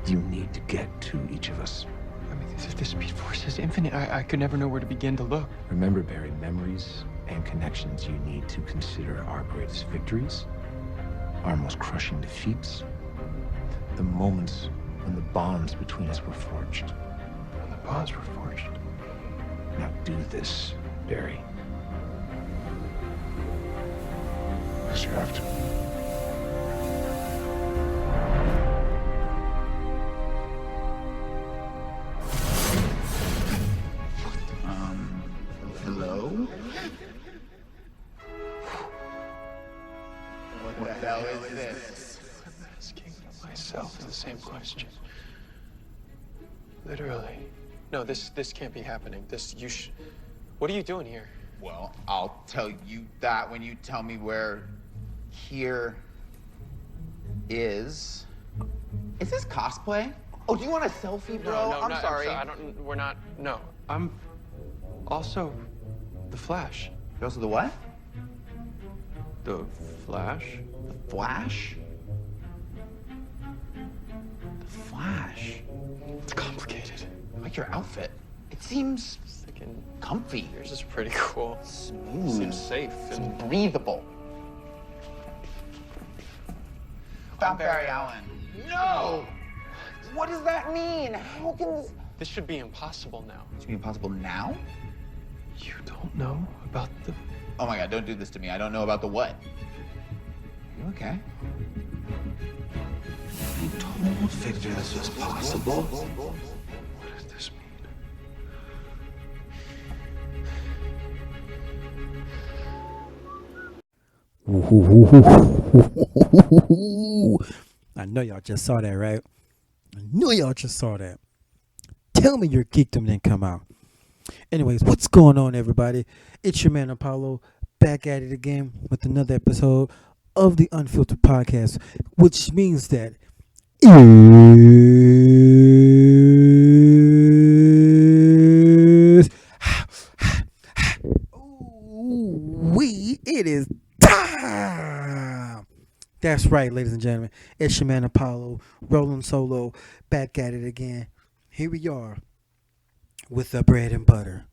You need to get to each of us. I mean, if the Speed Force is infinite, I could never know where to begin to look. Remember, Barry, memories and connections you need to consider our greatest victories, our most crushing defeats, the moments when the bonds between us were forged. When the bonds were forged. Now do this, Barry. Yes, you have to. Hello? What the hell is this? I'm asking myself the same question. Literally. No, this can't be happening. What are you doing here? Well, I'll tell you that when you tell me where here is. Is this cosplay? Oh, do you want a selfie, bro? No, I'm sorry. We're not. No, I'm also the Flash. You're also the what? The Flash? The Flash? The Flash? It's complicated. I like your outfit. It seems Thinking comfy. yours is pretty cool. Smooth. Seems safe and breathable. Found Barry Allen. No! What does that mean? How can this... this should be impossible now. It's gonna be impossible now? You don't know about the... Oh my God, don't do this to me. I don't know about the what. You okay? I told Victor this was possible. What does this mean? I know y'all just saw that, right? I know y'all just saw that. Tell me your geekdom didn't come out. Anyways, what's going on, everybody? It's your man Apollo, back at it again with another episode of the Unfiltered podcast, which means that is it is time. That's right, ladies and gentlemen. It's your man Apollo, rolling solo, back at it again. Here we are with the bread and butter,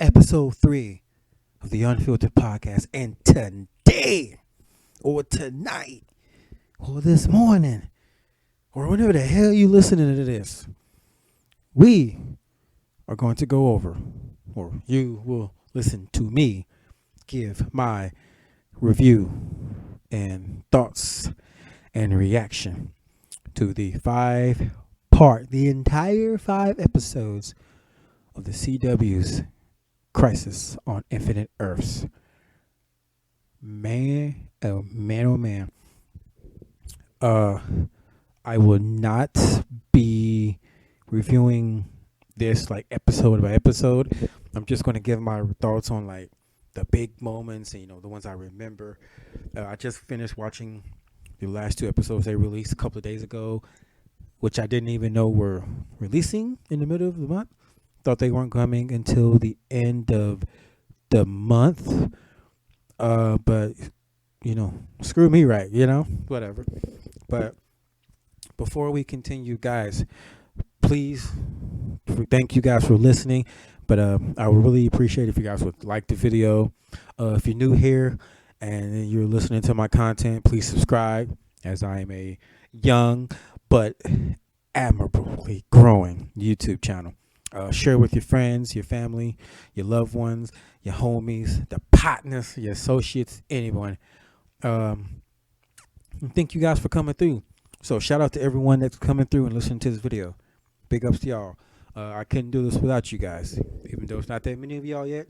episode 3 of the Unfiltered podcast. And today, or tonight, or this morning, or whenever the hell you listening to this, we are going to go over, or you will listen to me give my review and thoughts and reaction to the entire 5 episodes of the CW's Crisis on Infinite Earths. Man, oh man. I will not be reviewing this like episode by episode. I'm just going to give my thoughts on like the big moments and, the ones I remember. I just finished watching the last 2 episodes they released a couple of days ago, which I didn't even know were releasing in the middle of the month. Thought they weren't coming until the end of the month. But, screw me right, whatever. But before we continue, guys, please, thank you guys for listening. But I would really appreciate if you guys would like the video. If you're new here and you're listening to my content, please subscribe, as I am a young but admirably growing YouTube channel. Share with your friends, your family, your loved ones, your homies, the partners, your associates, anyone. Thank you guys for coming through. So shout out to everyone that's coming through and listening to this video. Big ups to y'all. I couldn't do this without you guys, even though it's not that many of y'all yet.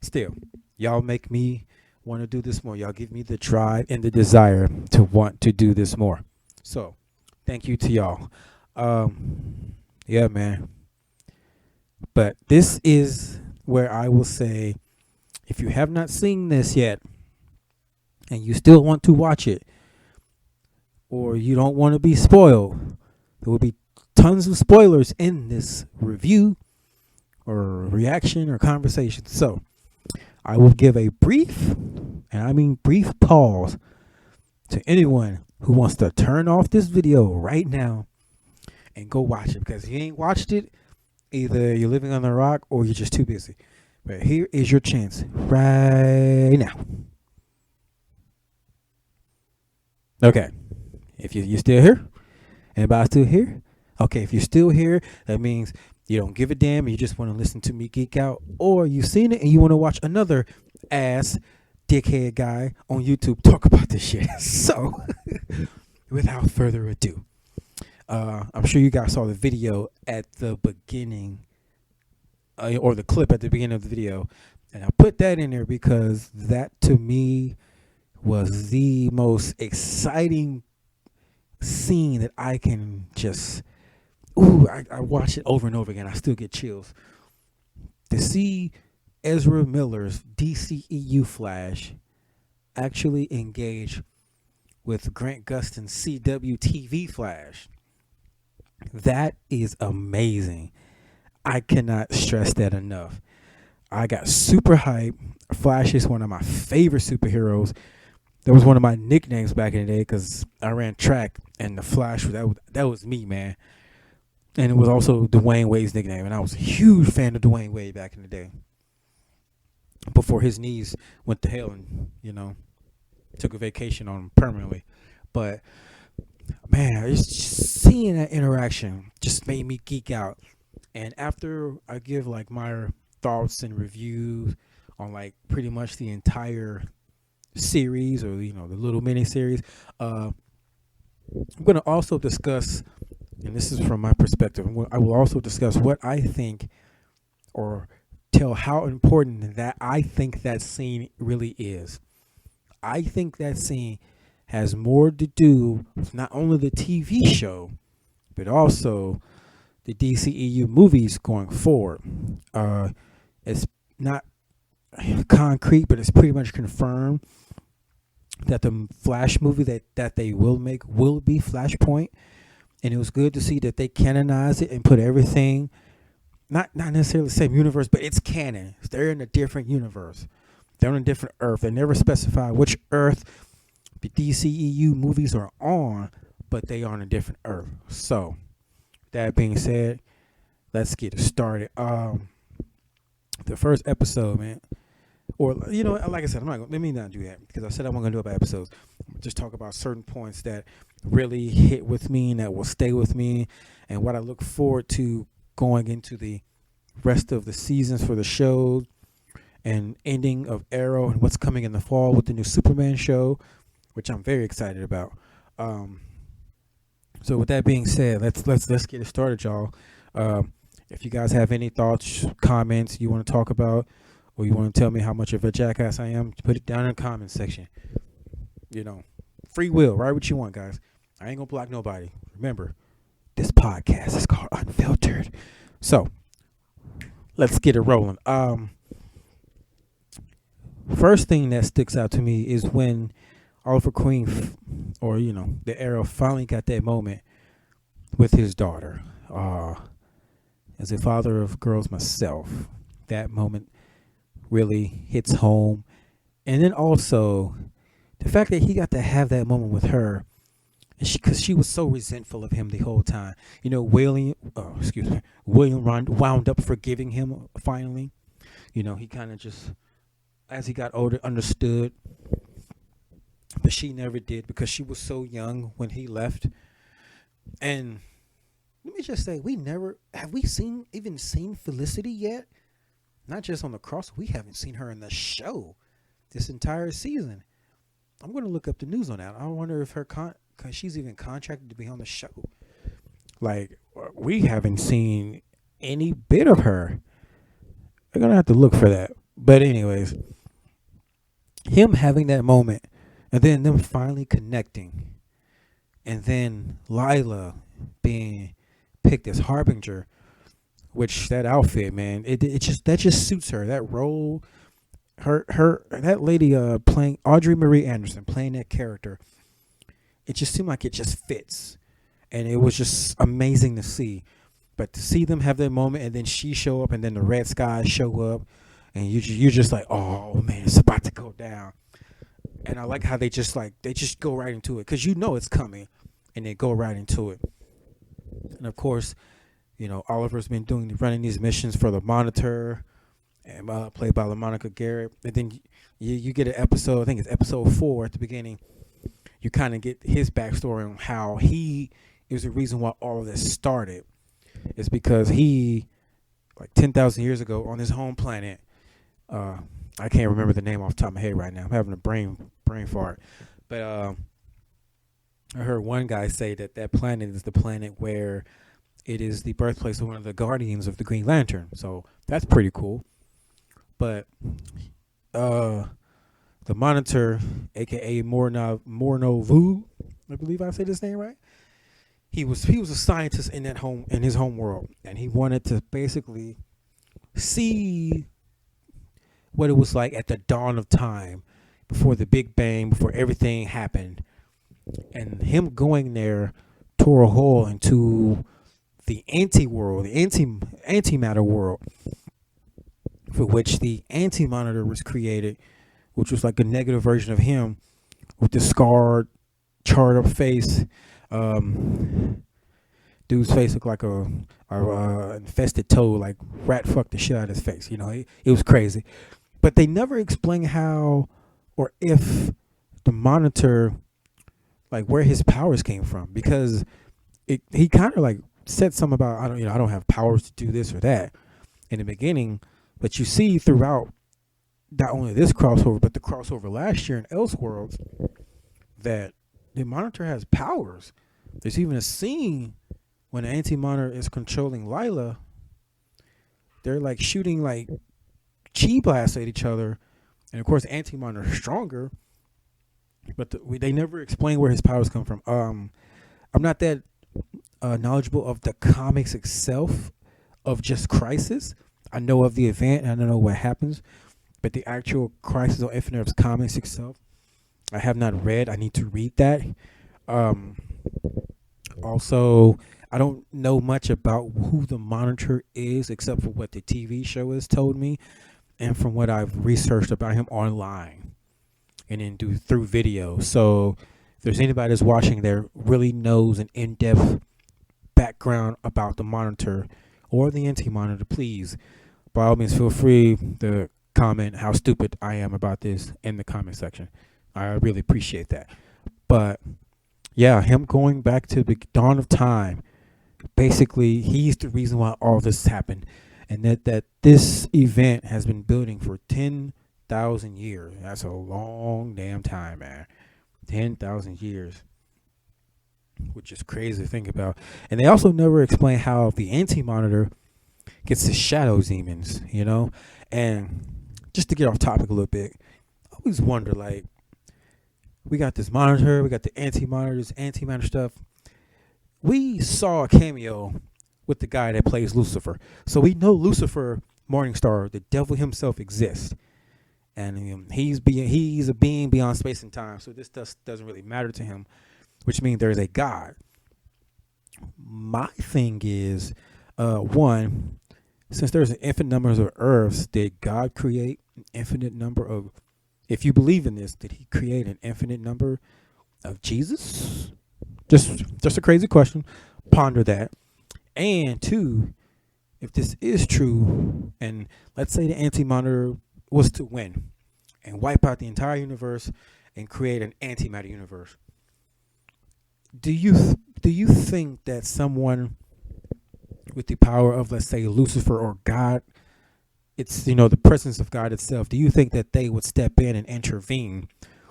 Still, y'all make me want to do this more. Y'all give me the drive and the desire to want to do this more. So, thank you to y'all. Yeah, man. But this is where I will say, if you have not seen this yet, and you still want to watch it, or you don't want to be spoiled, there will be tons of spoilers in this review or reaction or conversation. So I will give a brief, and I mean brief, pause to anyone who wants to turn off this video right now and go watch it, because if you ain't watched it, either you're living on the rock or you're just too busy. But here is your chance right now. Okay. If you're still here, anybody still here? Okay, if you're still here, that means you don't give a damn and you just want to listen to me geek out, or you've seen it and you want to watch another ass dickhead guy on YouTube talk about this shit. So, without further ado, I'm sure you guys saw the video at the beginning, or the clip at the beginning of the video, and I put that in there because that to me was the most exciting scene that I can just, I watch it over and over again. I still get chills. To see Ezra Miller's DCEU Flash actually engage with Grant Gustin's CW TV Flash, that is amazing. I cannot stress that enough. I got super hyped. Flash is one of my favorite superheroes. That was one of my nicknames back in the day because I ran track, and the Flash, that was me, man. And it was also Dwayne Wade's nickname, and I was a huge fan of Dwayne Wade back in the day, before his knees went to hell and, took a vacation on him permanently. But, man, just seeing that interaction just made me geek out. And after I give, like, my thoughts and reviews on, like, pretty much the entire series, or the little mini series, I'm going to also discuss, and this is from my perspective, I will also discuss what I think, or tell how important that I think that scene really is. I think that scene has more to do with not only the TV show, but also the DCEU movies going forward. It's not concrete, but it's pretty much confirmed that the Flash movie that they will make will be Flashpoint. And it was good to see that they canonized it and put everything, not necessarily the same universe, but it's canon. They're in a different universe. They're on a different Earth. They never specify which Earth the DCEU movies are on, but they are on a different Earth. So, that being said, let's get it started. The first episode, man, or like I said, let me not do that, because I said I wasn't gonna do it by episodes. Just talk about certain points that really hit with me and that will stay with me, and what I look forward to going into the rest of the seasons for the show, and ending of Arrow, and what's coming in the fall with the new Superman show, which I'm very excited about. So with that being said, let's get it started, y'all. If you guys have any thoughts, comments you want to talk about, or you want to tell me how much of a jackass I am, put it down in the comment section. Free will, write what you want, guys. I ain't gonna block nobody. Remember, this podcast is called Unfiltered. So let's get it rolling. First thing that sticks out to me is when Oliver Queen, or the Arrow, finally got that moment with his daughter. As a father of girls myself, that moment really hits home. And then also the fact that he got to have that moment with her, because she was so resentful of him the whole time. William wound up forgiving him finally. He kind of just, as he got older, understood, but she never did, because she was so young when he left. And let me just say, we even seen Felicity yet? Not just on the cross. We haven't seen her in the show this entire season. I'm going to look up the news on that. I wonder if because she's even contracted to be on the show. Like, we haven't seen any bit of her. I'm going to have to look for that. But anyways, him having that moment, and then them finally connecting, and then Lila being picked as Harbinger, which that outfit, man, it just suits her. That role, that lady playing Audrey Marie Anderson, playing that character, it just seemed like it just fits, and it was just amazing to see. But to see them have that moment, and then she show up, and then the red skies show up, and you're just like, oh man, it's about to go down. And I like how they just go right into it, because it's coming, and they go right into it. And of course, Oliver's been running these missions for the Monitor, and played by LaMonica Garrett. And then you get an episode, I think it's episode 4 at the beginning. You kind of get his backstory on how he is the reason why all of this started. It's because he, like 10,000 years ago, on his home planet, I can't remember the name off the top of my head right now. I'm having a brain fart. But I heard one guy say that planet is the planet where it is the birthplace of one of the guardians of the Green Lantern. So that's pretty cool. But the Monitor, aka Morno Vu, I believe I said his name right. He was a scientist in his home world, and he wanted to basically see what it was like at the dawn of time, before the Big Bang, before everything happened. And him going there tore a hole into the anti-world, the antimatter world, for which the Anti-Monitor was created, which was like a negative version of him with the scarred, charred up face. Dude's face looked like a infested toad, like rat fucked the shit out of his face. It was crazy. But they never explain how or if the Monitor, like where his powers came from, because he kind of like said something about I don't have powers to do this or that in the beginning, but you see throughout not only this crossover but the crossover last year in Elseworlds that the Monitor has powers. There's even a scene when the Anti-Monitor is controlling Lila. They're like shooting like chi blasts at each other, and of course Anti-Monitor is stronger, but they never explain where his powers come from. I'm not that knowledgeable of the comics itself of just Crisis. I know of the event and I know what happens, but the actual Crisis on Infinite Earths comics itself, I have not read. I need to read that. Also, I don't know much about who the Monitor is except for what the TV show has told me, and from what I've researched about him online, and then through video. So, if there's anybody that's watching there really knows an in-depth background about the Monitor or the Anti-Monitor, please, by all means, feel free to comment how stupid I am about this in the comment section. I really appreciate that. But yeah, him going back to the dawn of time, basically he's the reason why all this happened, and that this event has been building for 10,000 years. That's a long damn time, man. 10,000 years, which is crazy to think about. And they also never explain how the Anti-Monitor gets the shadow demons, And just to get off topic a little bit, I always wonder, like, we got this Monitor, we got the Anti-Monitor, this Anti-Matter stuff. We saw a cameo with the guy that plays Lucifer. So we know Lucifer, Morningstar, the devil himself, exists. And he's a being beyond space and time. So this doesn't really matter to him, which means there's a God. My thing is, one, since there's an infinite number of Earths, did God create an infinite number of, if you believe in this, did he create an infinite number of Jesus? Just a crazy question. Ponder that. And two, if this is true, and let's say the Anti-Monitor was to win and wipe out the entire universe and create an antimatter universe, do you think that someone with the power of, let's say, Lucifer or God, it's the presence of God itself, do you think that they would step in and intervene,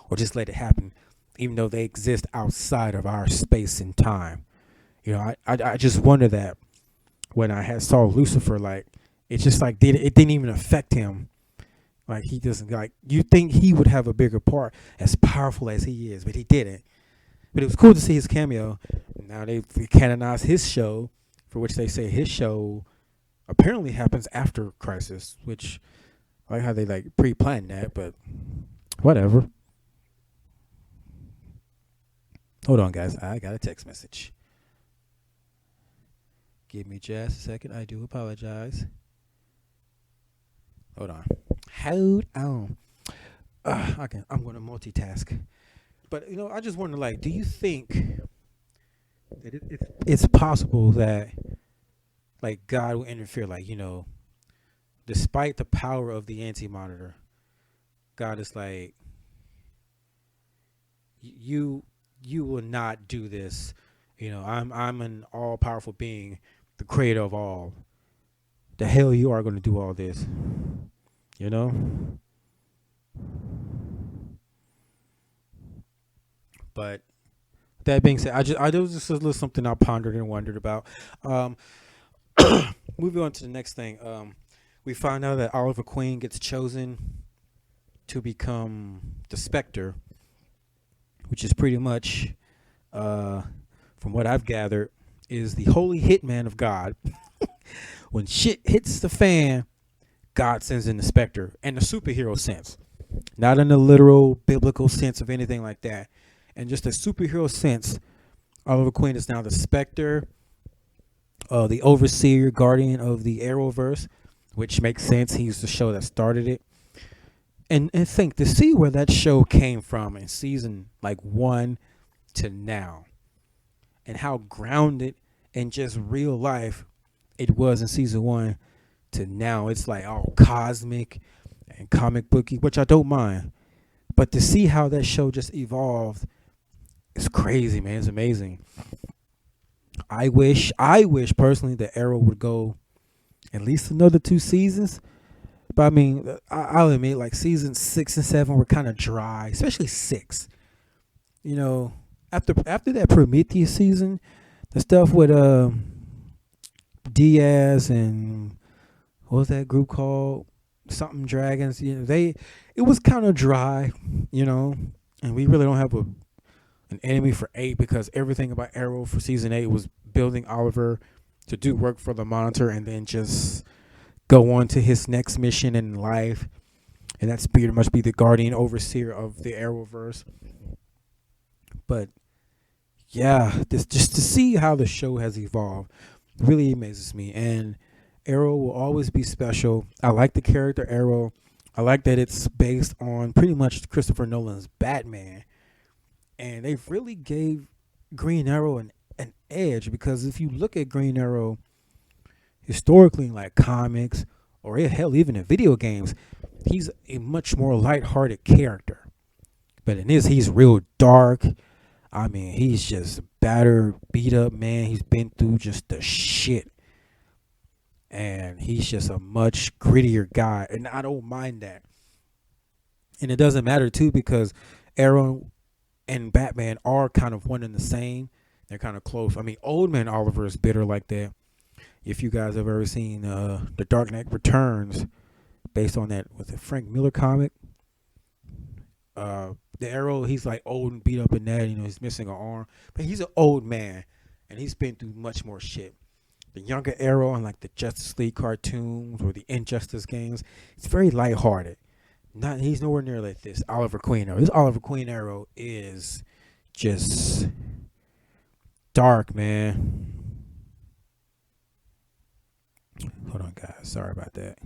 or just let it happen, even though they exist outside of our space and time? I just wonder that when I saw Lucifer, like, it's just like it didn't even affect him. Like, he doesn't, like, you think he would have a bigger part, as powerful as he is, but he didn't. But it was cool to see his cameo. Now they canonized his show, for which they say his show apparently happens after Crisis, which I like how they like pre-planned that, but whatever. Hold on, guys. I got a text message. Give me just a second. I do apologize. Hold on. I'm going to multitask. But, I just wonder, like, do you think that it's possible that like God will interfere, like, despite the power of the anti-monitor, God is like, you you will not do this. I'm an all powerful being, the creator of all. The hell you are going to do all this, you know? But that being said, I there was just a little something I pondered and wondered about. Um, moving on to the next thing. We find out that Oliver Queen gets chosen to become the Spectre, which is pretty much, from what I've gathered, is the holy hitman of God. When shit hits the fan, God sends in the Spectre, in the superhero sense, not in the literal biblical sense of anything like that. And just a superhero sense, Oliver Queen is now the Spectre, the overseer, guardian of the Arrowverse, which makes sense. He's the show that started it. And think to see where that show came from in season like 1 to now, and how grounded in just real life it was in season 1 to now. It's like all cosmic and comic booky, which I don't mind. But to see how that show just evolved, it's crazy, man. It's amazing. I wish personally that Arrow would go at least another 2 seasons. But I mean, I'll admit, like season 6 and 7 were kind of dry, especially 6. After that Prometheus season, the stuff with Diaz and what was that group called? Something Dragons. It was kind of dry, and we really don't have an enemy for 8, because everything about Arrow for season 8 was building Oliver to do work for the Monitor and then just go on to his next mission in life, and that's pretty much be the guardian overseer of the Arrowverse. But yeah, just to see how the show has evolved really amazes me, and Arrow will always be special. I like the character Arrow. I like that it's based on pretty much Christopher Nolan's Batman, and they've really gave Green Arrow an edge, because if you look at Green Arrow historically in like comics or hell even in video games, he's a much more lighthearted character. But in this, he's real dark. I mean, he's just battered, beat up, man. He's been through just the shit. And he's just a much grittier guy. And I don't mind that. And it doesn't matter, too, because Arrow and Batman are kind of one and the same. They're kind of close. I mean, Old Man Oliver is bitter like that. If you guys have ever seen The Dark Knight Returns, based on that, with the Frank Miller comic, the Arrow, he's like old and beat up in that. He's missing an arm. But he's an old man, and he's been through much more shit. The younger Arrow on like the Justice League cartoons or the Injustice games, it's very lighthearted. He's nowhere near like this Oliver Queen Arrow. This Oliver Queen Arrow is just dark, man. Hold on, guys. Sorry about that.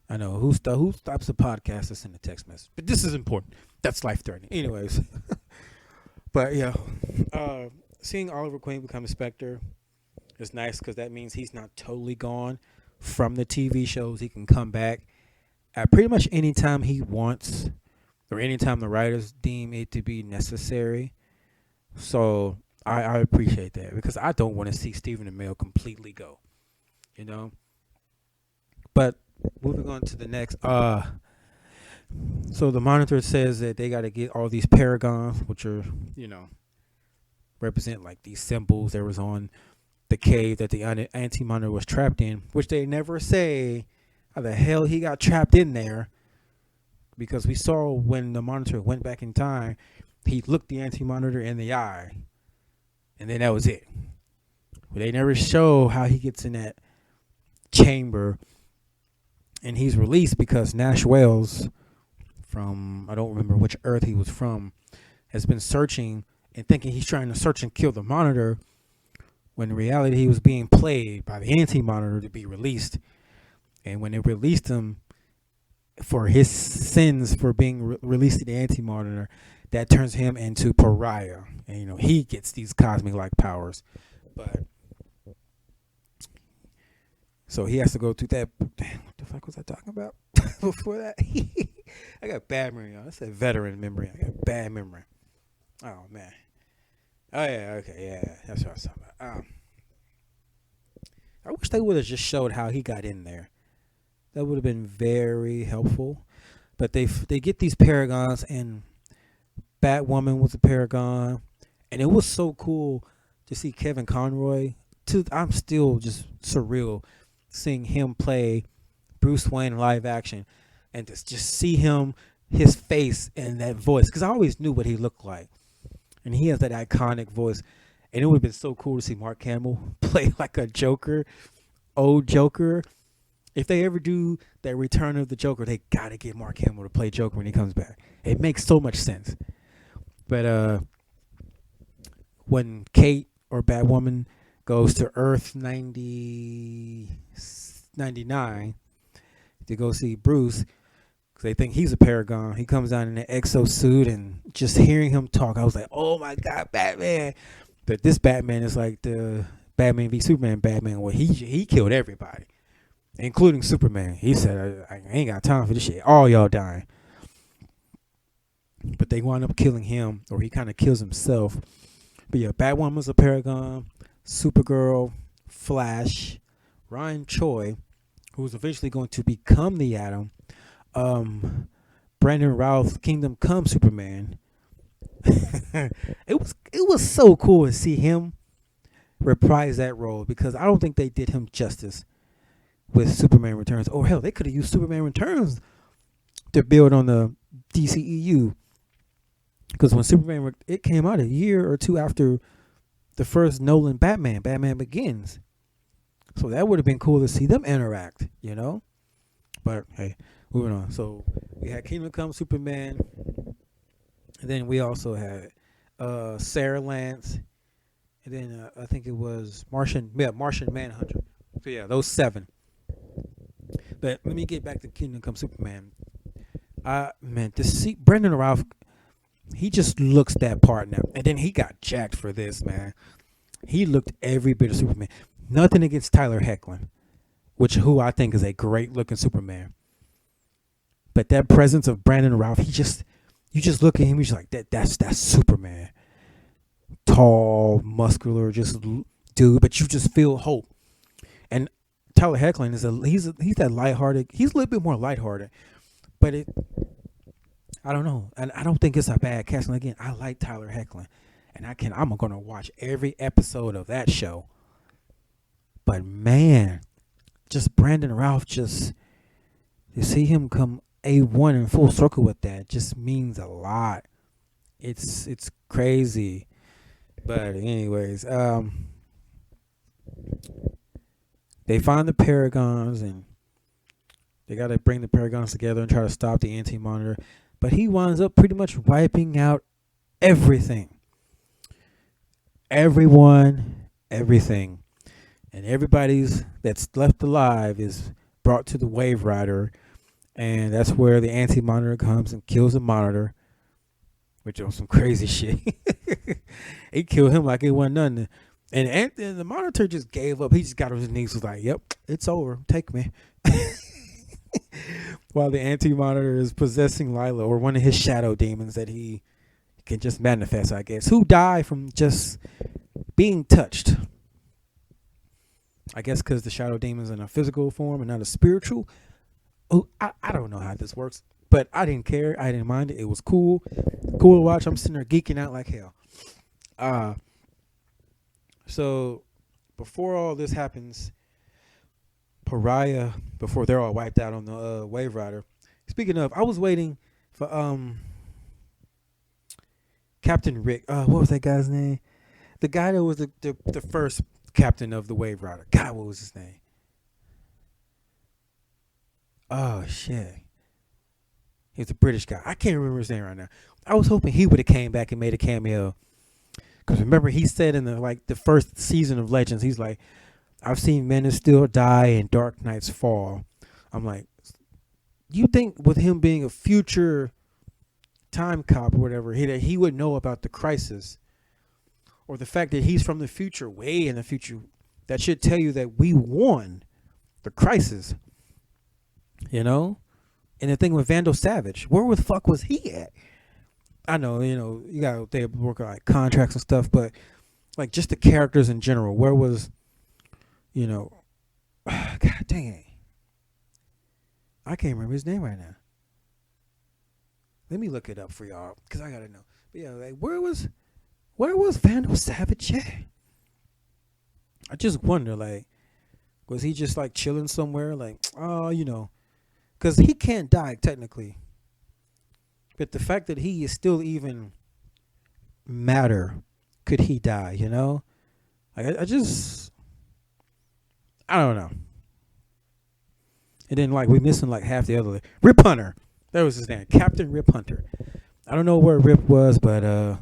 I know who stops the podcast to send a text message, but this is important. That's life threatening. Anyways, but yeah, seeing Oliver Queen become a Spectre is nice, because that means he's not totally gone from the TV shows. He can come back at pretty much any time he wants, or anytime the writers deem it to be necessary. So I appreciate that, because I don't want to see Stephen Amell completely go, But moving on to the next, so the Monitor says that they got to get all these paragons, which are, represent like these symbols that was on the cave that the anti-monitor was trapped in, which they never say how the hell he got trapped in there, because we saw when the Monitor went back in time, he looked the anti-monitor in the eye, and then that was it. But they never show how he gets in that chamber, and he's released because Nash Wells, from I don't remember which Earth he was from, has been searching and thinking he's trying to search and kill the Monitor, when in reality he was being played by the anti-monitor to be released. And when they released him for his sins for being released to the Anti-Monitor, that turns him into Pariah. And, he gets these cosmic-like powers. But, so he has to go through that. Damn, what the fuck was I talking about before that? I got bad memory, y'all. That's a veteran memory. I got bad memory. Oh, man. Oh, yeah, okay, yeah. That's what I was talking about. I wish they would have just showed how he got in there. That would have been very helpful. But they get these paragons, and Batwoman was a paragon, and it was so cool to see Kevin Conroy. I'm still just surreal seeing him play Bruce Wayne in live action, and to just see his face and that voice, because I always knew what he looked like, and he has that iconic voice. And it would have been so cool to see Mark Hamill play like a Joker, old Joker. If they ever do that Return of the Joker, they got to get Mark Hamill to play Joker when he comes back. It makes so much sense. But when Kate or Batwoman goes to Earth 99 to go see Bruce, because they think he's a paragon, he comes down in an exosuit, and just hearing him talk, I was like, oh my God, Batman. But this Batman is like the Batman v Superman Batman, where he killed everybody, including Superman. He said, I ain't got time for this shit. All y'all dying. But they wind up killing him, or he kind of kills himself. But yeah, Batwoman's a paragon, Supergirl, Flash, Ryan Choi, who's eventually going to become the Atom, Brandon Routh, Kingdom Come Superman. It was so cool to see him reprise that role, because I don't think they did him justice with Superman Returns. Or hell, they could have used Superman Returns to build on the DCEU, because when Superman it came out a year or two after the first Nolan Batman Begins, so that would have been cool to see them interact, But hey, moving on. So we had Kingdom Come Superman, and then we also had Sarah Lance, and then I think it was Martian Manhunter. So yeah, those 7. But let me get back to Kingdom Come Superman. Man, to see Brendan Routh, he just looks that part now. And then he got jacked for this, man. He looked every bit of Superman. Nothing against Tyler Hoechlin, who I think is a great looking Superman. But that presence of Brandon Routh, you just look at him, you're just like, that's Superman. Tall, muscular, just dude, but you just feel hope. And Tyler Hoechlin he's that lighthearted. He's a little bit more lighthearted, but I don't know, and I don't think it's a bad casting. Again, I like Tyler Hoechlin, and I'm gonna watch every episode of that show. But man, just Brandon Routh, just to see him come A1 in full circle with that just means a lot. It's crazy. But anyways, they find the Paragons, and they got to bring the Paragons together and try to stop the Anti-Monitor. But he winds up pretty much wiping out everything. Everyone, everything. And everybody's that's left alive is brought to the Wave Rider. And that's where the Anti-Monitor comes and kills the Monitor, which was some crazy shit. He killed him like it wasn't nothing. And the Monitor just gave up. He just got on his knees, was like, yep, it's over. Take me. While the Anti-Monitor is possessing Lila, or one of his shadow demons that he can just manifest, I guess, who die from just being touched. I guess because the shadow demon's in a physical form and not a spiritual. Oh, I don't know how this works, but I didn't care. I didn't mind it. It was cool. Cool to watch. I'm sitting there geeking out like hell. So before all this happens, Pariah, before they're all wiped out on the Wave Rider. Speaking of, I was waiting for Captain Rick. What was that guy's name? The guy that was the first captain of the Wave Rider. God, what was his name? Oh shit. He's a British guy. I can't remember his name right now. I was hoping he would have came back and made a cameo. Because remember, he said in the first season of Legends, he's like, I've seen men of steel die and dark nights fall. I'm like, you think with him being a future time cop or whatever, that he would know about the crisis, or the fact that he's from the future, way in the future, that should tell you that we won the crisis, you know? And the thing with Vandal Savage, where the fuck was he at? I know, you got they work on like contracts and stuff, but like just the characters in general, where was, God dang it, I can't remember his name right now. Let me look it up for y'all, because I gotta know. But yeah, like where was Vandal Savage at? I just wonder, like, was he just like chilling somewhere, like, because he can't die technically. But the fact that he is still even matter, could he die, Like, I don't know. And then, like, we missing, like, half the other. Rip Hunter. That was his name. Captain Rip Hunter. I don't know where Rip was, but,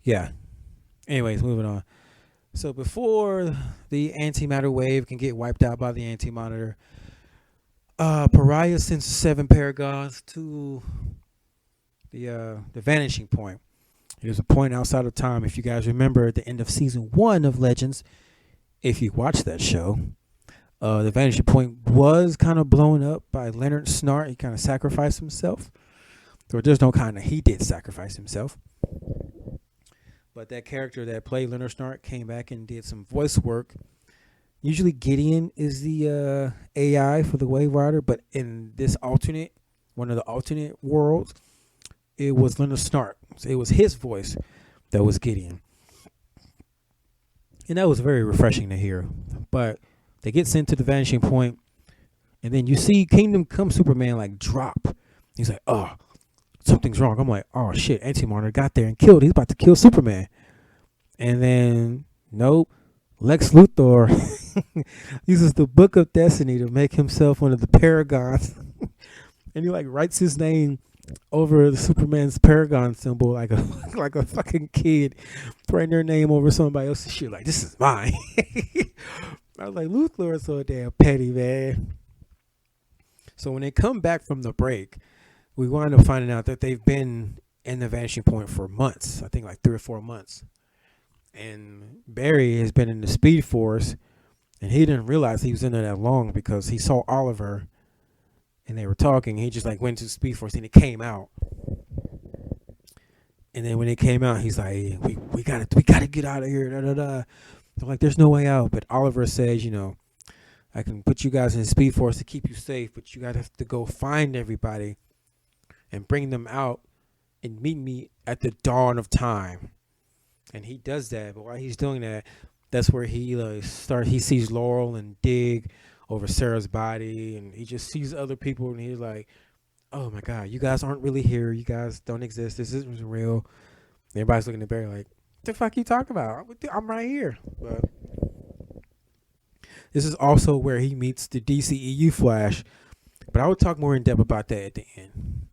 yeah. Anyways, moving on. So before the antimatter wave can get wiped out by the anti-monitor, Pariah sends 7 paragons to the vanishing point. There's a point outside of time. If you guys remember at the end of season 1 of Legends, if you watched that show, the vanishing point was kind of blown up by Leonard Snart. He kind of sacrificed himself. Or there's no kind of, he did sacrifice himself. But that character that played Leonard Snart came back and did some voice work. Usually Gideon is the AI for the Wave Rider, but in this one of the alternate worlds, it was Leonard Snart. So it was his voice that was Gideon. And that was very refreshing to hear. But they get sent to the vanishing point, and then you see Kingdom Come Superman like drop. He's like, oh, something's wrong. I'm like, oh shit, Anti-Monitor got there and killed. He's about to kill Superman. And then, nope. Lex Luthor uses the Book of Destiny to make himself one of the Paragons. And he like writes his name over the Superman's Paragon symbol like a fucking kid writing their name over somebody else's shit. Like, this is mine. I was like, Luthor is so damn petty, man. So when they come back from the break, we wind up finding out that they've been in the vanishing point for months. I think like 3 or 4 months. And Barry has been in the Speed Force, and he didn't realize he was in there that long because he saw Oliver, and they were talking. He just like went to the Speed Force, and it came out. And then when it came out, he's like, hey, we gotta get out of here. Da, da, da. They're like, there's no way out. But Oliver says, I can put you guys in the Speed Force to keep you safe, but you gotta have to go find everybody and bring them out and meet me at the dawn of time. And he does that, but while he's doing that, that's where he he sees Laurel and Dig over Sarah's body, and he just sees other people, and he's like, oh my God, you guys aren't really here. You guys don't exist. This isn't real. Everybody's looking at Barry like, what the fuck you talking about? I'm right here. But this is also where he meets the DCEU Flash, but I will talk more in depth about that at the end.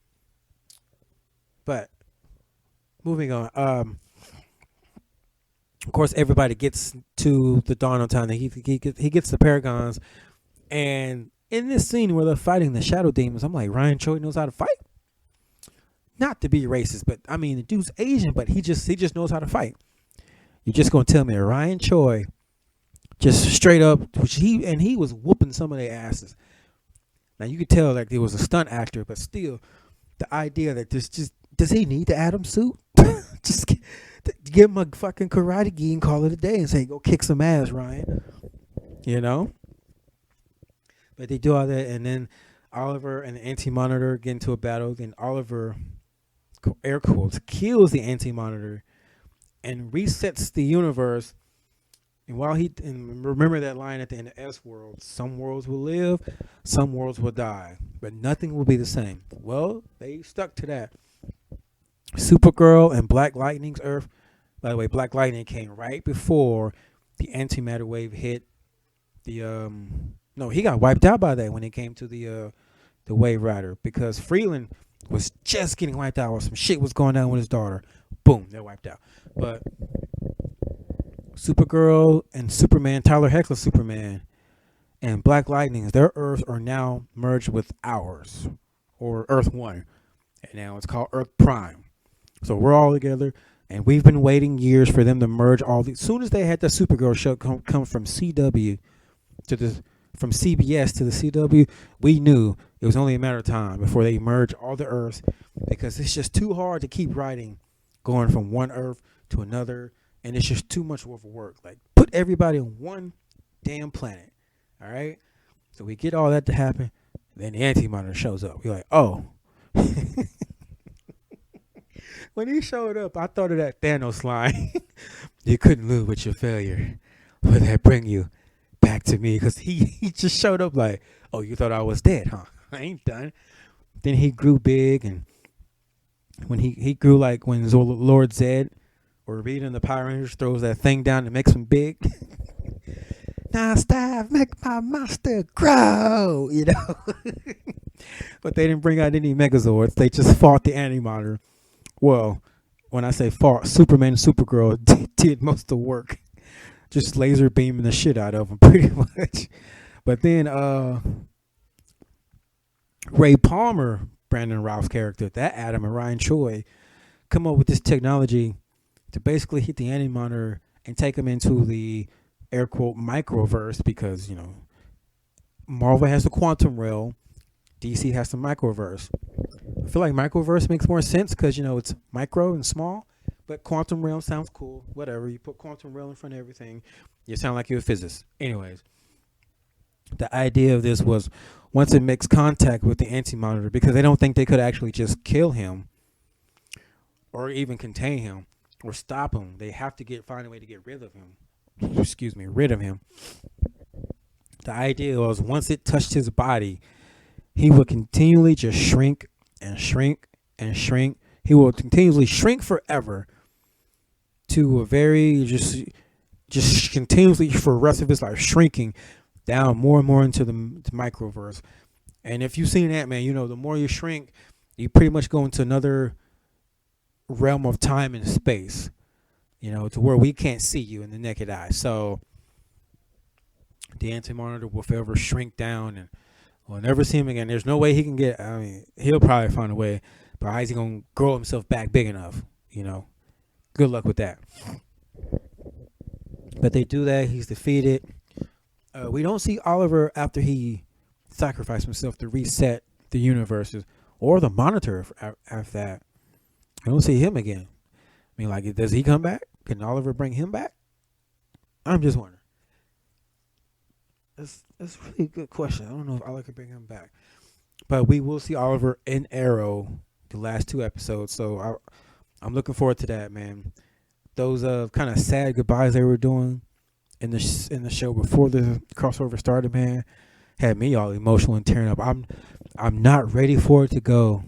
But moving on, of course, everybody gets to the dawn of time. He gets the Paragons, and in this scene where they're fighting the Shadow Demons, I'm like, Ryan Choi knows how to fight. Not to be racist, but I mean, the dude's Asian, but he just knows how to fight. You're just gonna tell me that Ryan Choi, just straight up, he was whooping some of their asses. Now you could tell like he was a stunt actor, but still, the idea that does he need the Atom suit? Just give him a fucking karate gi and call it a day and say, go kick some ass, Ryan. But they do all that, and then Oliver and the Anti-Monitor get into a battle. Then Oliver, air quotes, kills the Anti-Monitor and resets the universe. And and remember that line at the end of S World, some worlds will live, some worlds will die, but nothing will be the same. Well, they stuck to that. Supergirl and Black Lightning's Earth. By the way, Black Lightning came right before the antimatter wave hit the no, he got wiped out by that when it came to the Wave Rider, because Freeland was just getting wiped out while some shit was going down with his daughter. Boom, they're wiped out. But Supergirl and Superman, Tyler Heckler's Superman, and Black Lightning's, their Earths are now merged with ours, or Earth 1. And now it's called Earth Prime. So we're all together, and we've been waiting years for them to merge all these. As soon as they had the Supergirl show come from CW to the from CBS to the CW, we knew it was only a matter of time before they merge all the Earths, because it's just too hard to keep writing, going from one Earth to another, and it's just too much work. Like, put everybody on one damn planet, all right? So we get all that to happen, then the Anti-Monitor shows up. You're like, oh. When he showed up, I thought of that Thanos line. You couldn't lose with your failure. Would that bring you back to me? Because he just showed up like, oh, you thought I was dead, huh? I ain't done. Then he grew big, and when he grew, like when Lord Zed or Reed in the Power Rangers throws that thing down and makes him big. Now stop, make my monster grow, you know. But they didn't bring out any Megazords. They just fought the Anti-Monitor. Well, when I say fought, Superman and Supergirl did most of the work. Just laser beaming the shit out of them, pretty much. But then Ray Palmer, Brandon Routh's character, that Adam and Ryan Choi, come up with this technology to basically hit the Anti-Monitor and take him into the air quote microverse, because, you know, Marvel has the quantum realm, DC has the microverse. I feel like microverse makes more sense because, you know, it's micro and small, but quantum realm sounds cool. Whatever, you put quantum realm in front of everything, you sound like you're a physicist. Anyways, the idea of this was, once it makes contact with the Anti-Monitor, because they don't think they could actually just kill him or even contain him or stop him, they have to find a way to get rid of him. Rid of him. The idea was, once it touched his body, he would continually just shrink and shrink and shrink. He will continuously shrink forever to a very just continuously for the rest of his life, shrinking down more and more into the microverse. And if you've seen Ant-Man, you know, the more you shrink, you pretty much go into another realm of time and space, you know, to where we can't see you in the naked eye. So the Anti-Monitor will forever shrink down, and we'll never see him again. There's no way he can get, I mean, he'll probably find a way, but how's he going to grow himself back big enough, you know? Good luck with that. But they do that. He's defeated. We don't see Oliver after he sacrificed himself to reset the universes, or the Monitor after that. I don't see him again. I mean, like, does he come back? Can Oliver bring him back? I'm just wondering. That's really a good question. I don't know if Oliver can bring him back. But we will see Oliver in Arrow the last 2 episodes. So I'm looking forward to that, man. Those kind of sad goodbyes they were doing in the show before the crossover started, man, had me all emotional and tearing up. I'm not ready for it to go,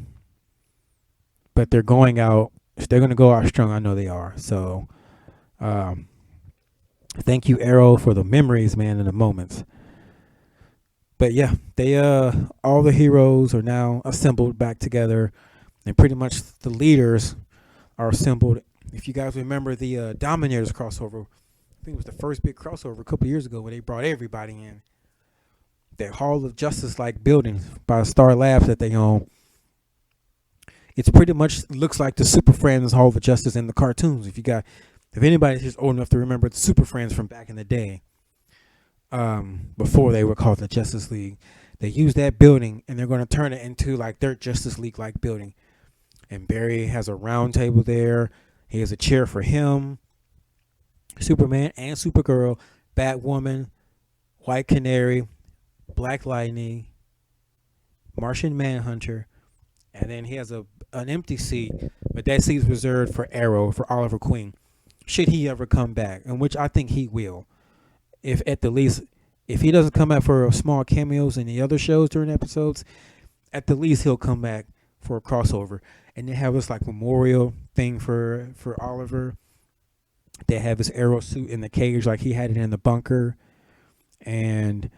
but they're going out. If they're going to go out strong, I know they are. So thank you, Arrow, for the memories, man, and the moments. But yeah, they all the heroes are now assembled back together, and pretty much the leaders are assembled. If you guys remember the Dominators crossover, I think it was the first big crossover a couple years ago where they brought everybody in. That Hall of Justice-like building by Star Labs that they own. It's pretty much looks like the Super Friends Hall of Justice in the cartoons. If anybody's just old enough to remember the Super Friends from back in the day, before they were called the Justice League, they used that building and they're going to turn it into like their Justice League-like building. And Barry has a round table there. He has a chair for him, Superman and Supergirl, Batwoman, White Canary, Black Lightning, Martian Manhunter, and then he has an empty seat, but that seat is reserved for Arrow, for Oliver Queen, should he ever come back, and which I think he will. If at the least, if he doesn't come back for small cameos in the other shows during episodes, at the least he'll come back for a crossover. And they have this like memorial thing for Oliver. They have his Arrow suit in the cage like he had it in the bunker. And,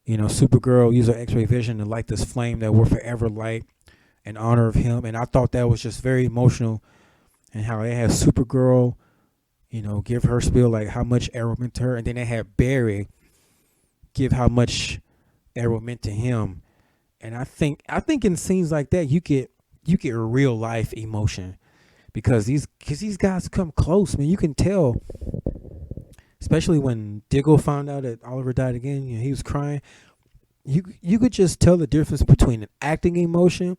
you know, Supergirl used her X-ray vision to light this flame that will forever light in honor of him. And I thought that was just very emotional. And how they had Supergirl, you know, give her spiel like how much Arrow meant to her. And then they had Barry give how much Arrow meant to him. And I think in scenes like that you get real life emotion because these guys come close, man. You can tell, especially when Diggle found out that Oliver died again. You know, he was crying. You could just tell the difference between an acting emotion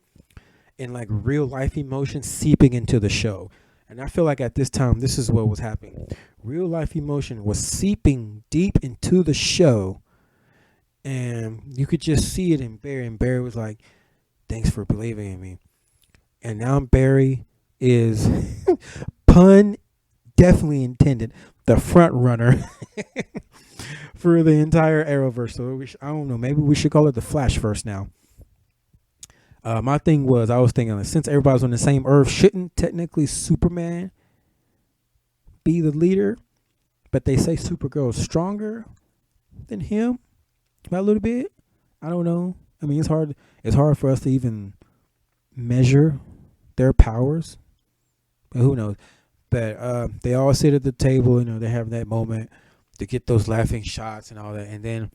and like real life emotion seeping into the show. And I feel like at this time, this is what was happening. Real life emotion was seeping deep into the show. And you could just see it in Barry. And Barry was like, thanks for believing in me. And now Barry is, pun definitely intended, the front runner for the entire Arrowverse. So I don't know. Maybe we should call it the Flashverse now. My thing was, I was thinking, since everybody's on the same Earth, shouldn't technically Superman be the leader? But they say Supergirl is stronger than him by a little bit. I don't know. I mean, it's hard. It's hard for us to even measure their powers. But who knows? But they all sit at the table. You know, they have that moment to get those laughing shots and all that, and then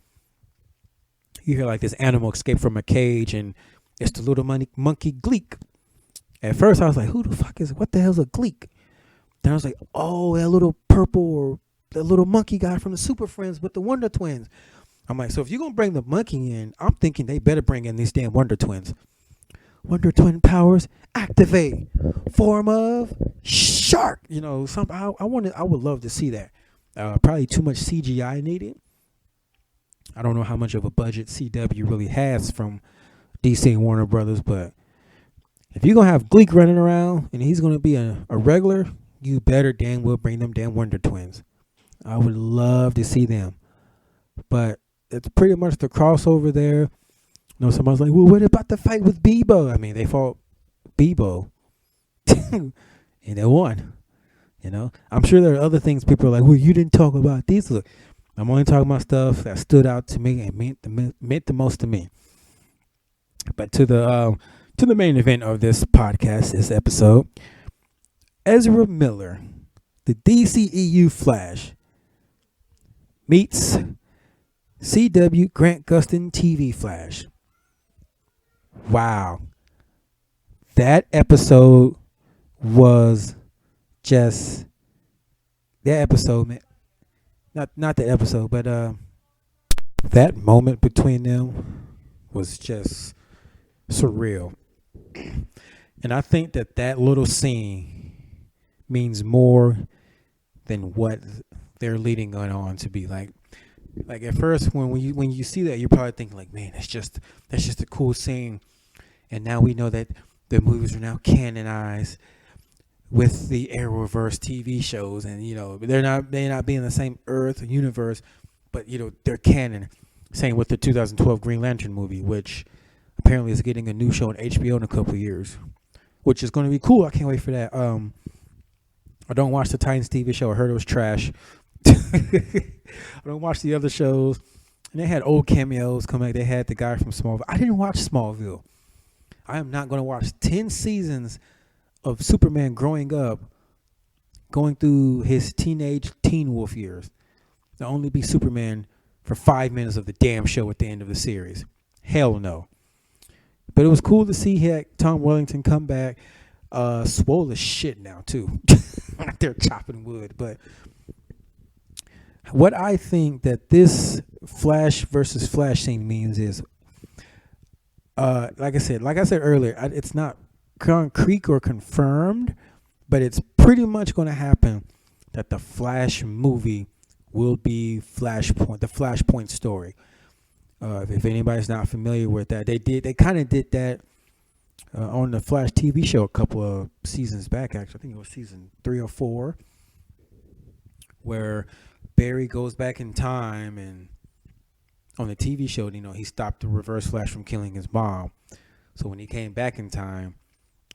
you hear like this animal escape from a cage and. It's the little monkey Gleek. At first, I was like, who the fuck is it? What the hell's a Gleek? Then I was like, oh, that little purple or that little monkey guy from the Super Friends with the Wonder Twins. I'm like, so if you're going to bring the monkey in, I'm thinking they better bring in these damn Wonder Twins. Wonder Twin powers activate. Form of shark. You know, something I would love to see that. Probably too much CGI needed. I don't know how much of a budget CW really has from DC and Warner Brothers, but if you're going to have Gleek running around and he's going to be a regular, you better damn well bring them damn Wonder Twins. I would love to see them. But it's pretty much the crossover there. You know, somebody's like, well, what about the fight with Bebo? I mean, they fought Bebo and they won. You know, I'm sure there are other things people are like, well, you didn't talk about these. Look, I'm only talking about stuff that stood out to me and meant the most to me. But to the main event of this podcast, this episode, Ezra Miller, the DCEU Flash, meets CW Grant Gustin TV Flash. Wow. That episode was just that episode, man. Not that episode, but that moment between them was just surreal. And I think that little scene means more than what they're leading on to be. Like at first when you see that, you're probably thinking like, man, that's just a cool scene. And now we know that the movies are now canonized with the Arrowverse TV shows, and you know they're not being the same Earth universe, but you know they're canon. Same with the 2012 Green Lantern movie, which apparently is getting a new show on HBO in a couple of years, which is going to be cool. I can't wait for that. I don't watch the Titans TV show. I heard it was trash. I don't watch the other shows. And they had old cameos come back. They had the guy from Smallville. I didn't watch Smallville. I am not going to watch 10 seasons of Superman growing up, going through his Teen Wolf years, to only be Superman for 5 minutes of the damn show at the end of the series. Hell no. But it was cool to see Tom Wellington come back, swole as shit now too. They're chopping wood. But what I think that this Flash versus Flash scene means is, like I said earlier, it's not concrete or confirmed, but it's pretty much going to happen that the Flash movie will be Flashpoint, the Flashpoint story. If anybody's not familiar with that, they kind of did that on the Flash TV show a couple of seasons back. Actually, I think it was season 3 or 4, where Barry goes back in time, and on the TV show, you know, he stopped the Reverse Flash from killing his mom. So when he came back in time,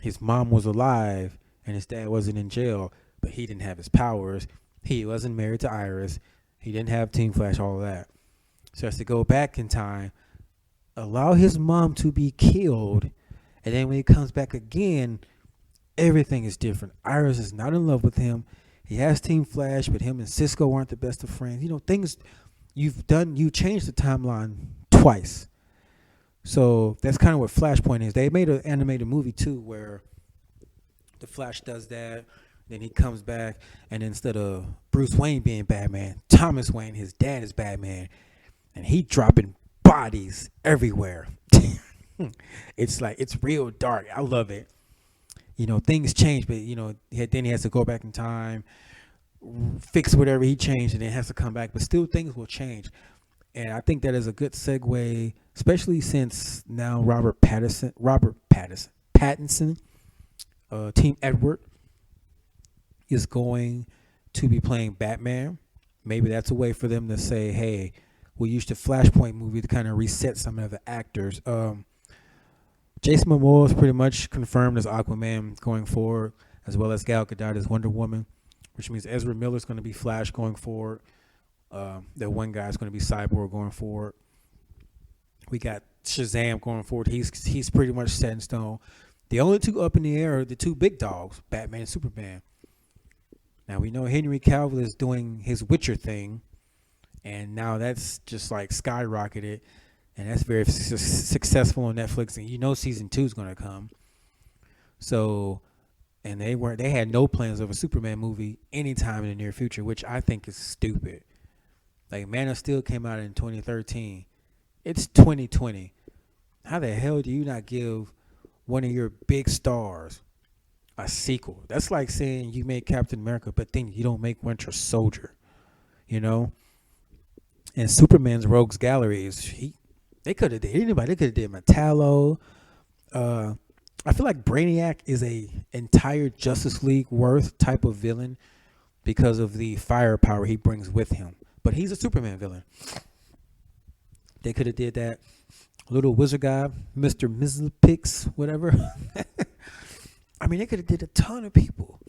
his mom was alive and his dad wasn't in jail, but he didn't have his powers. He wasn't married to Iris. He didn't have Team Flash, all of that. So he has to go back in time, allow his mom to be killed, and then when he comes back again, everything is different. Iris is not in love with him. He has Team Flash, but him and Cisco aren't the best of friends. You know, things you changed the timeline twice. So that's kind of what Flashpoint is. They made an animated movie too, where the Flash does that. Then he comes back, and instead of Bruce Wayne being Batman, Thomas Wayne, his dad, is Batman, and he dropping bodies everywhere. It's like it's real dark. I love it. Things change, but then he has to go back in time, fix whatever he changed, and then has to come back. But still, things will change, and I think that is a good segue, especially since now Robert Pattinson, Team Edward, is going to be playing Batman. Maybe that's a way for them to say, hey, we used the Flashpoint movie to kind of reset some of the actors. Jason Momoa is pretty much confirmed as Aquaman going forward, as well as Gal Gadot as Wonder Woman, which means Ezra Miller is going to be Flash going forward. That one guy is going to be Cyborg going forward. We got Shazam going forward. He's pretty much set in stone. The only two up in the air are the two big dogs, Batman and Superman. Now we know Henry Cavill is doing his Witcher thing, and now that's just like skyrocketed, and that's very successful on Netflix. And season 2 is going to come. So, and they had no plans of a Superman movie anytime in the near future, which I think is stupid. Like Man of Steel came out in 2013. It's 2020. How the hell do you not give one of your big stars a sequel? That's like saying you made Captain America, but then you don't make Winter Soldier. And Superman's Rogues Gallery they could have did anybody. They could have did Metallo. I feel like Brainiac is a entire Justice League worth type of villain because of the firepower he brings with him. But he's a Superman villain. They could have did that. Little wizard guy, Mr. Mizpix, whatever. I mean, they could have did a ton of people.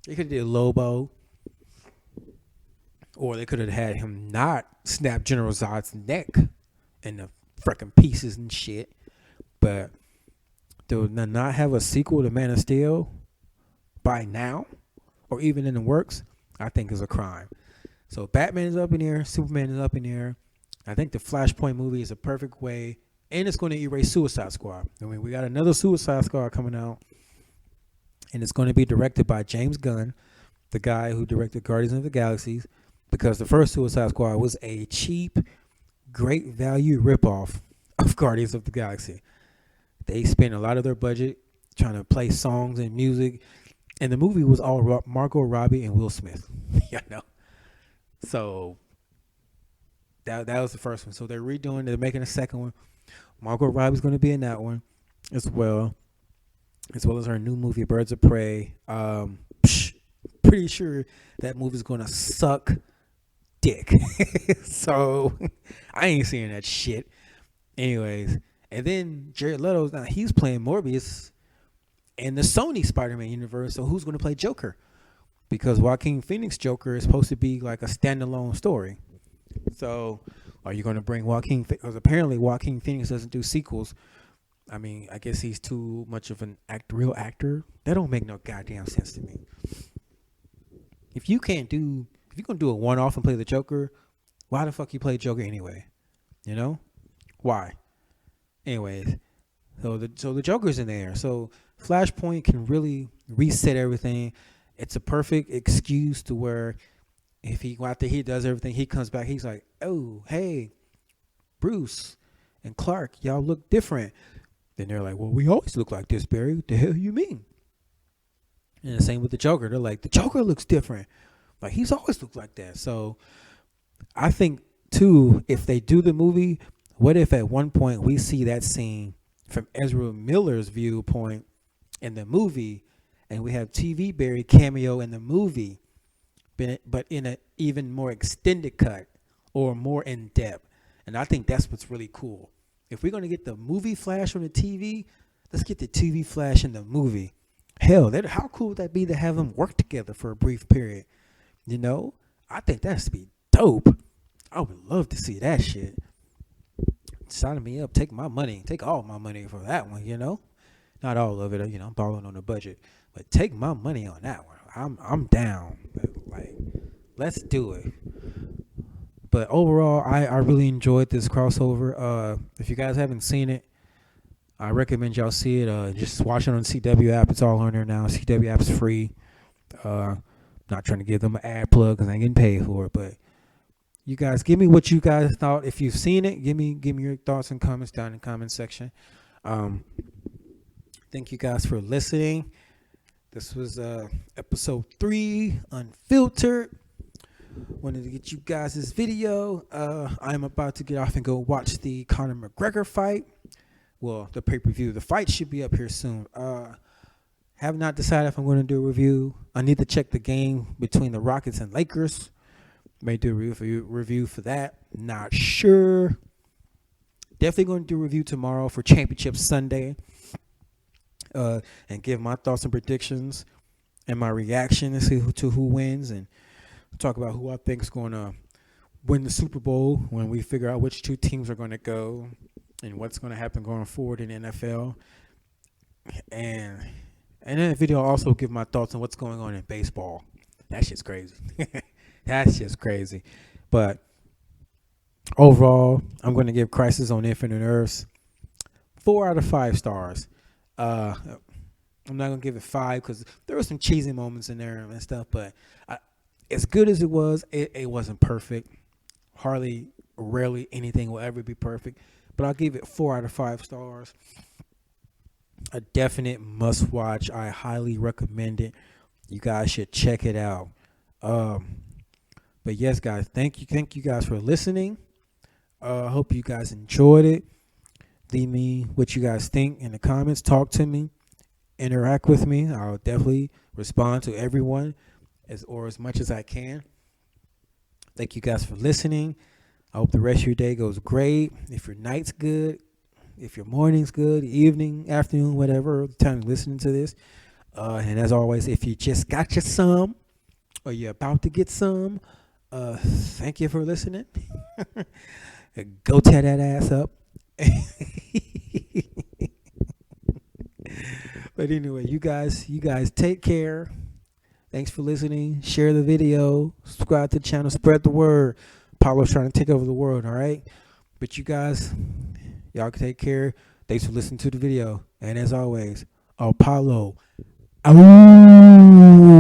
They could have did Lobo. Or they could have had him not snap General Zod's neck in the freaking pieces and shit. But to not have a sequel to Man of Steel by now, or even in the works, I think is a crime. So Batman is up in here, Superman is up in here. I think the Flashpoint movie is a perfect way, and it's going to erase Suicide Squad. I mean, we got another Suicide Squad coming out, and it's going to be directed by James Gunn, the guy who directed Guardians of the Galaxy, because the first Suicide Squad was a cheap, great value ripoff of Guardians of the Galaxy. They spent a lot of their budget trying to play songs and music, and the movie was all Margot Robbie and Will Smith. So that was the first one. So they're making a second one. Margot Robbie's going to be in that one as well as her new movie Birds of Prey. Pretty sure that movie's going to suck dick. So I ain't seeing that shit. Anyways, and then Jared Leto's now he's playing Morbius in the Sony Spider-Man universe. So who's going to play Joker? Because Joaquin Phoenix Joker is supposed to be like a standalone story. So are you going to bring Joaquin? Because apparently Joaquin Phoenix doesn't do sequels. I mean, I guess he's too much of an real actor. That don't make no goddamn sense to me. If you're going to do a one-off and play the Joker, why the fuck you play Joker anyway? Why? Anyways, so the Joker's in there. So Flashpoint can really reset everything. It's a perfect excuse to where if after he does everything, he comes back, he's like, oh, hey, Bruce and Clark, y'all look different. Then they're like, well, we always look like this, Barry. What the hell you mean? And the same with the Joker. They're like, the Joker looks different. Like, he's always looked like that. So I think, too, if they do the movie, what if at one point we see that scene from Ezra Miller's viewpoint in the movie, and we have TV Barry cameo in the movie, but in an even more extended cut or more in depth. And I think that's what's really cool. If we're going to get the movie Flash on the TV, let's get the TV Flash in the movie. Hell, how cool would that be to have them work together for a brief period? I think that's be dope. I would love to see that shit. Sign me up. Take my money. Take all my money for that one, Not all of it, I'm balling on the budget. But take my money on that one. I'm down. Like, let's do it. But overall, I really enjoyed this crossover. If you guys haven't seen it, I recommend y'all see it. Just watch it on CW app. It's all on there now. CW app's free. Not trying to give them an ad plug because I ain't getting paid for it. But you guys, give me what you guys thought. If you've seen it, give me your thoughts and comments down in the comment section. Thank you guys for listening. This was episode 3, Unfiltered. Wanted to get you guys this video. I'm about to get off and go watch the Conor McGregor fight. Well, the pay-per-view. The fight should be up here soon. Have not decided if I'm going to do a review. I need to check the game between the Rockets and Lakers. May do a review for that. Not sure. Definitely going to do a review tomorrow for Championship Sunday. And give my thoughts and predictions and my reaction to who wins, and talk about who I think is going to win the Super Bowl when we figure out which 2 teams are going to go and what's going to happen going forward in the NFL. And in that video, I'll also give my thoughts on what's going on in baseball. That shit's crazy. That's just crazy. But overall, I'm going to give Crisis on Infinite Earths 4 out of 5 stars. I'm not gonna give it 5 because there were some cheesy moments in there and stuff, but as good as it was, it wasn't perfect. Rarely anything will ever be perfect, but I'll give it 4 out of 5 stars. A definite must watch. I highly recommend it. You guys should check it out. But yes, guys, thank you guys for listening. I hope you guys enjoyed it. Leave me what you guys think in the comments. Talk to me. Interact with me. I'll definitely respond to everyone as much as I can. Thank you guys for listening. I hope the rest of your day goes great. If your night's good, if your morning's good, evening, afternoon, whatever time you're listening to this. And as always, if you just got your some or you're about to get some, thank you for listening. Go tear that ass up. But anyway, you guys take care. Thanks for listening. Share the video. Subscribe to the channel. Spread the word. Apollo's trying to take over the world, all right? But you guys, y'all can take care. Thanks for listening to the video. And as always, Apollo out.